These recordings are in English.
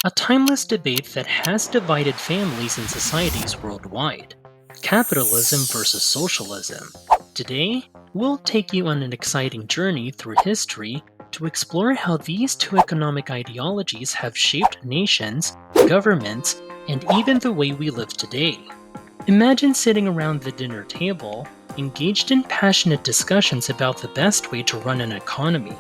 A timeless debate that has divided families and societies worldwide. Capitalism versus socialism. Today, we'll take you on an exciting journey through history to explore how these two economic ideologies have shaped nations, governments, and even the way we live today. Imagine sitting around the dinner table, engaged in passionate discussions about the best way to run an economy.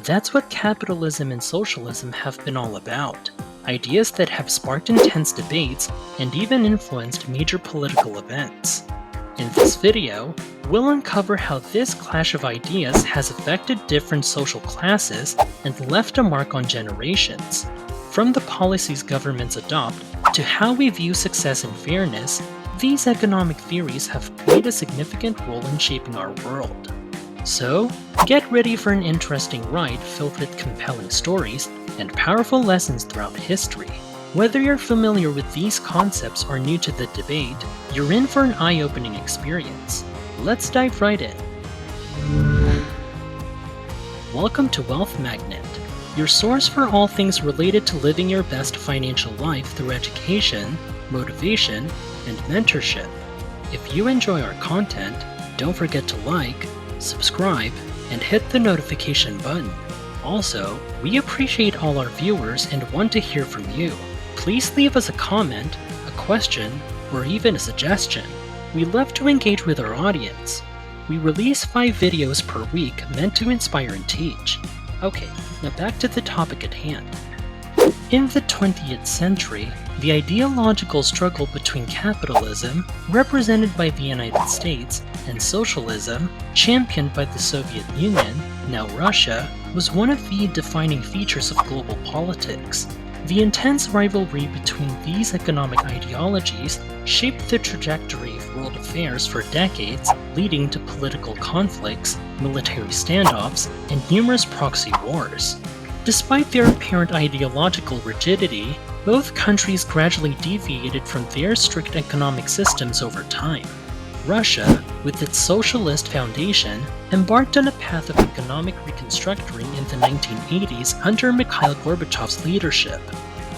That's what capitalism and socialism have been all about. Ideas that have sparked intense debates and even influenced major political events. In this video, we'll uncover how this clash of ideas has affected different social classes and left a mark on generations. From the policies governments adopt to how we view success and fairness, these economic theories have played a significant role in shaping our world. So, get ready for an interesting ride filled with compelling stories and powerful lessons throughout history. Whether you're familiar with these concepts or new to the debate, you're in for an eye-opening experience. Let's dive right in. Welcome to Wealth Magnet, your source for all things related to living your best financial life through education, motivation, and mentorship. If you enjoy our content, don't forget to like, subscribe, and hit the notification button. Also, we appreciate all our viewers and want to hear from you. Please leave us a comment, a question, or even a suggestion. We love to engage with our audience. We release 5 videos per week meant to inspire and teach. Okay, now back to the topic at hand. In the 20th century, the ideological struggle between capitalism, represented by the United States, and socialism, championed by the Soviet Union, now Russia, was one of the defining features of global politics. The intense rivalry between these economic ideologies shaped the trajectory of world affairs for decades, leading to political conflicts, military standoffs, and numerous proxy wars. Despite their apparent ideological rigidity, both countries gradually deviated from their strict economic systems over time. Russia, with its socialist foundation, embarked on a path of economic reconstructing in the 1980s under Mikhail Gorbachev's leadership.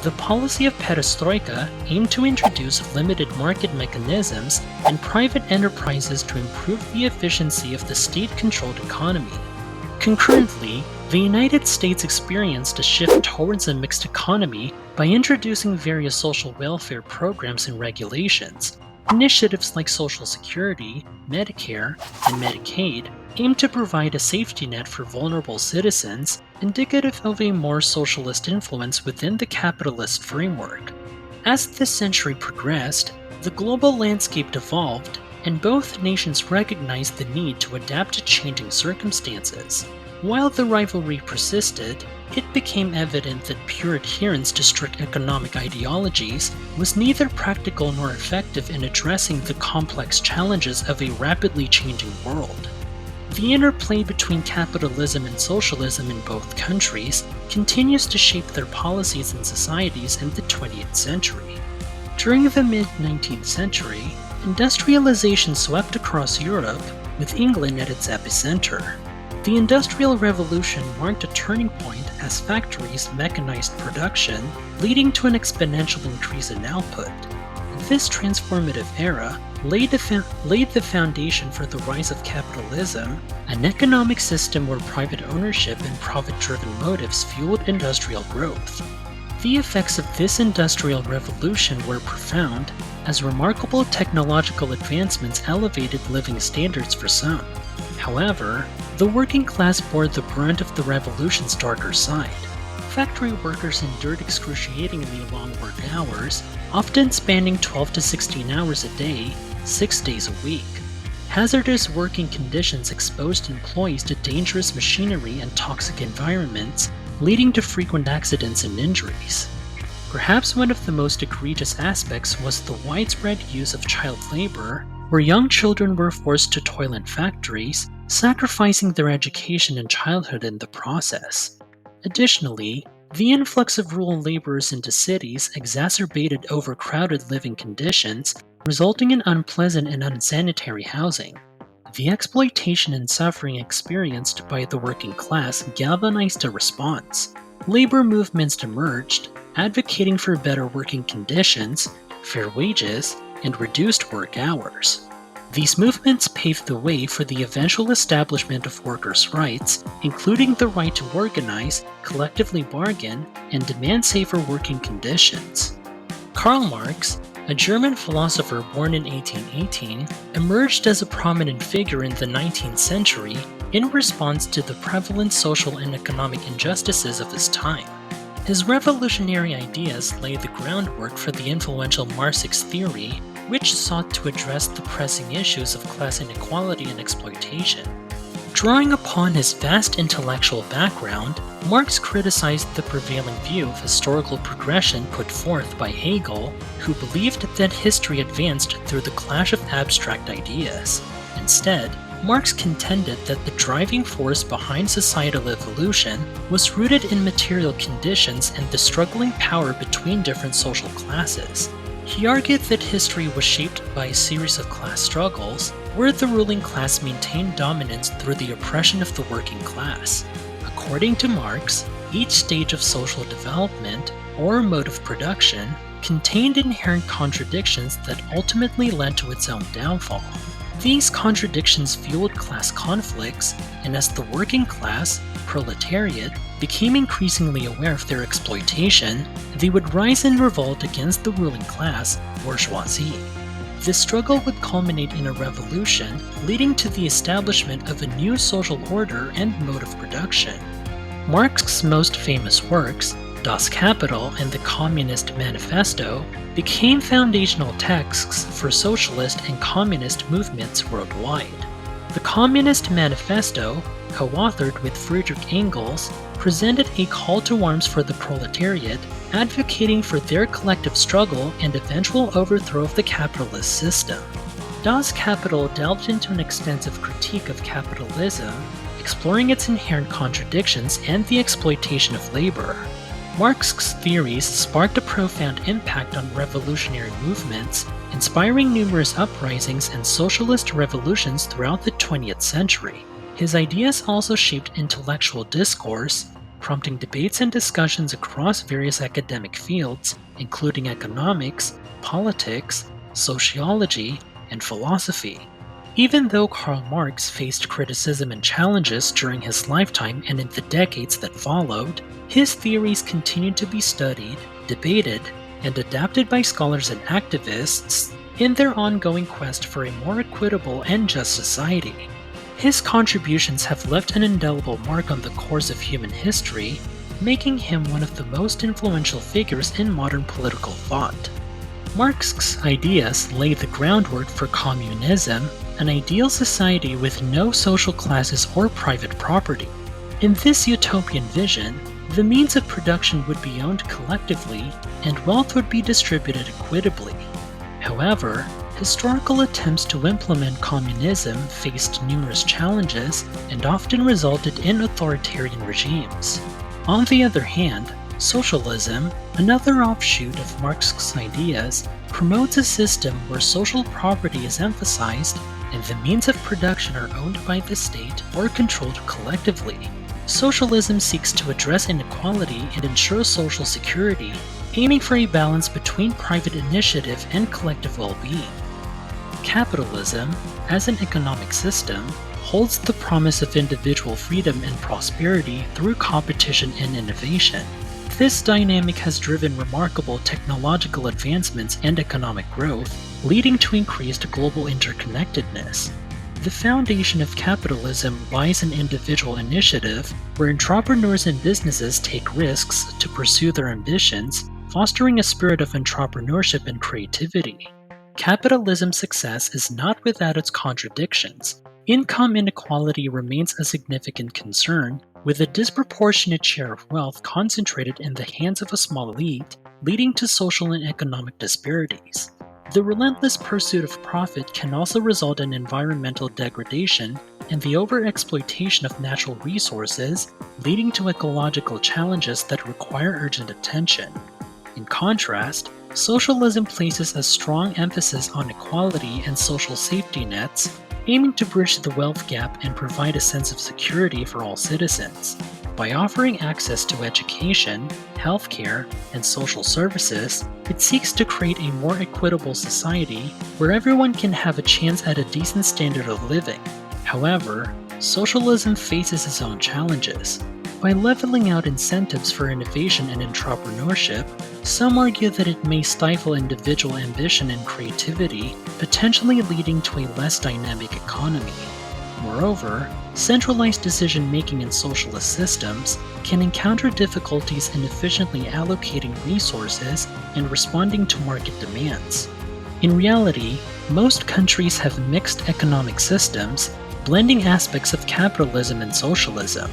The policy of perestroika aimed to introduce limited market mechanisms and private enterprises to improve the efficiency of the state-controlled economy. Concurrently, the United States experienced a shift towards a mixed economy by introducing various social welfare programs and regulations. Initiatives like Social Security, Medicare, and Medicaid aim to provide a safety net for vulnerable citizens, indicative of a more socialist influence within the capitalist framework. As this century progressed, the global landscape evolved, and both nations recognized the need to adapt to changing circumstances. While the rivalry persisted, it became evident that pure adherence to strict economic ideologies was neither practical nor effective in addressing the complex challenges of a rapidly changing world. The interplay between capitalism and socialism in both countries continues to shape their policies and societies in the 20th century. During the mid-19th century, industrialization swept across Europe, with England at its epicenter. The Industrial Revolution marked a turning point as factories mechanized production, leading to an exponential increase in output. This transformative era laid the foundation for the rise of capitalism, an economic system where private ownership and profit-driven motives fueled industrial growth. The effects of this industrial revolution were profound, as remarkable technological advancements elevated living standards for some. However, the working class bore the brunt of the revolution's darker side. Factory workers endured excruciatingly long work hours, often spanning 12 to 16 hours a day, 6 days a week. Hazardous working conditions exposed employees to dangerous machinery and toxic environments, leading to frequent accidents and injuries. Perhaps one of the most egregious aspects was the widespread use of child labor, where young children were forced to toil in factories, sacrificing their education and childhood in the process. Additionally, the influx of rural laborers into cities exacerbated overcrowded living conditions, resulting in unpleasant and unsanitary housing. The exploitation and suffering experienced by the working class galvanized a response. Labor movements emerged, advocating for better working conditions, fair wages, and reduced work hours. These movements paved the way for the eventual establishment of workers' rights, including the right to organize, collectively bargain, and demand safer working conditions. Karl Marx, a German philosopher born in 1818, emerged as a prominent figure in the 19th century in response to the prevalent social and economic injustices of his time. His revolutionary ideas laid the groundwork for the influential Marxist theory, which sought to address the pressing issues of class inequality and exploitation. Drawing upon his vast intellectual background, Marx criticized the prevailing view of historical progression put forth by Hegel, who believed that history advanced through the clash of abstract ideas. Instead, Marx contended that the driving force behind societal evolution was rooted in material conditions and the struggling power between different social classes. He argued that history was shaped by a series of class struggles, where the ruling class maintained dominance through the oppression of the working class. According to Marx, each stage of social development, or mode of production, contained inherent contradictions that ultimately led to its own downfall. These contradictions fueled class conflicts, and as the working class, proletariat, became increasingly aware of their exploitation, they would rise in revolt against the ruling class, bourgeoisie. This struggle would culminate in a revolution, leading to the establishment of a new social order and mode of production. Marx's most famous works, Das Kapital and the Communist Manifesto, became foundational texts for socialist and communist movements worldwide. The Communist Manifesto, co-authored with Friedrich Engels, presented a call to arms for the proletariat, advocating for their collective struggle and eventual overthrow of the capitalist system. Das Kapital delved into an extensive critique of capitalism, exploring its inherent contradictions and the exploitation of labor. Marx's theories sparked a profound impact on revolutionary movements, inspiring numerous uprisings and socialist revolutions throughout the 20th century. His ideas also shaped intellectual discourse, prompting debates and discussions across various academic fields, including economics, politics, sociology, and philosophy. Even though Karl Marx faced criticism and challenges during his lifetime and in the decades that followed, his theories continued to be studied, debated, and adapted by scholars and activists in their ongoing quest for a more equitable and just society. His contributions have left an indelible mark on the course of human history, making him one of the most influential figures in modern political thought. Marx's ideas laid the groundwork for communism, an ideal society with no social classes or private property. In this utopian vision, the means of production would be owned collectively and wealth would be distributed equitably. However, historical attempts to implement communism faced numerous challenges and often resulted in authoritarian regimes. On the other hand, socialism, another offshoot of Marx's ideas, promotes a system where social property is emphasized and the means of production are owned by the state or controlled collectively. Socialism seeks to address inequality and ensure social security, aiming for a balance between private initiative and collective well-being. Capitalism, as an economic system, holds the promise of individual freedom and prosperity through competition and innovation. This dynamic has driven remarkable technological advancements and economic growth, leading to increased global interconnectedness. The foundation of capitalism lies in individual initiative, where entrepreneurs and businesses take risks to pursue their ambitions, fostering a spirit of entrepreneurship and creativity. Capitalism's success is not without its contradictions. Income inequality remains a significant concern, with a disproportionate share of wealth concentrated in the hands of a small elite, leading to social and economic disparities. The relentless pursuit of profit can also result in environmental degradation and the overexploitation of natural resources, leading to ecological challenges that require urgent attention. In contrast, socialism places a strong emphasis on equality and social safety nets, aiming to bridge the wealth gap and provide a sense of security for all citizens. By offering access to education, healthcare, and social services, it seeks to create a more equitable society where everyone can have a chance at a decent standard of living. However, socialism faces its own challenges. By leveling out incentives for innovation and entrepreneurship, some argue that it may stifle individual ambition and creativity, potentially leading to a less dynamic economy. Moreover, centralized decision-making in socialist systems can encounter difficulties in efficiently allocating resources and responding to market demands. In reality, most countries have mixed economic systems, blending aspects of capitalism and socialism.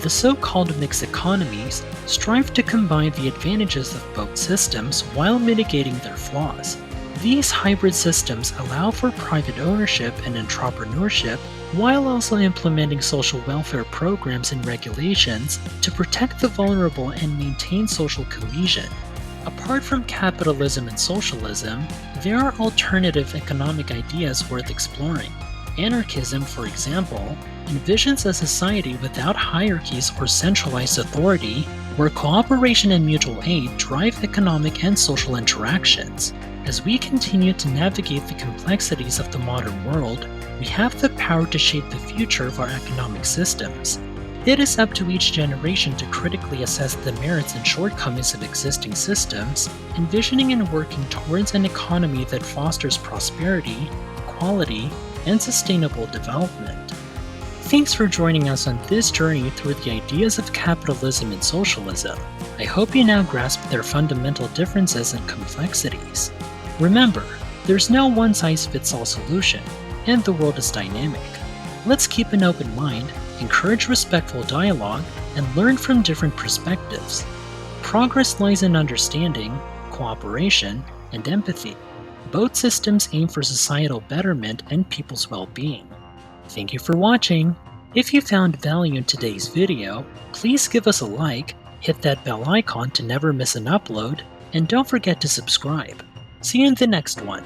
The so-called mixed economies strive to combine the advantages of both systems while mitigating their flaws. These hybrid systems allow for private ownership and entrepreneurship while also implementing social welfare programs and regulations to protect the vulnerable and maintain social cohesion. Apart from capitalism and socialism, there are alternative economic ideas worth exploring. Anarchism, for example, envisions a society without hierarchies or centralized authority, where cooperation and mutual aid drive economic and social interactions. As we continue to navigate the complexities of the modern world, we have the power to shape the future of our economic systems. It is up to each generation to critically assess the merits and shortcomings of existing systems, envisioning and working towards an economy that fosters prosperity, equality, and sustainable development. Thanks for joining us on this journey through the ideas of capitalism and socialism. I hope you now grasp their fundamental differences and complexities. Remember, there's no one-size-fits-all solution, and the world is dynamic. Let's keep an open mind, encourage respectful dialogue, and learn from different perspectives. Progress lies in understanding, cooperation, and empathy. Both systems aim for societal betterment and people's well-being. Thank you for watching. If you found value in today's video, please give us a like, hit that bell icon to never miss an upload, and don't forget to subscribe. See you in the next one.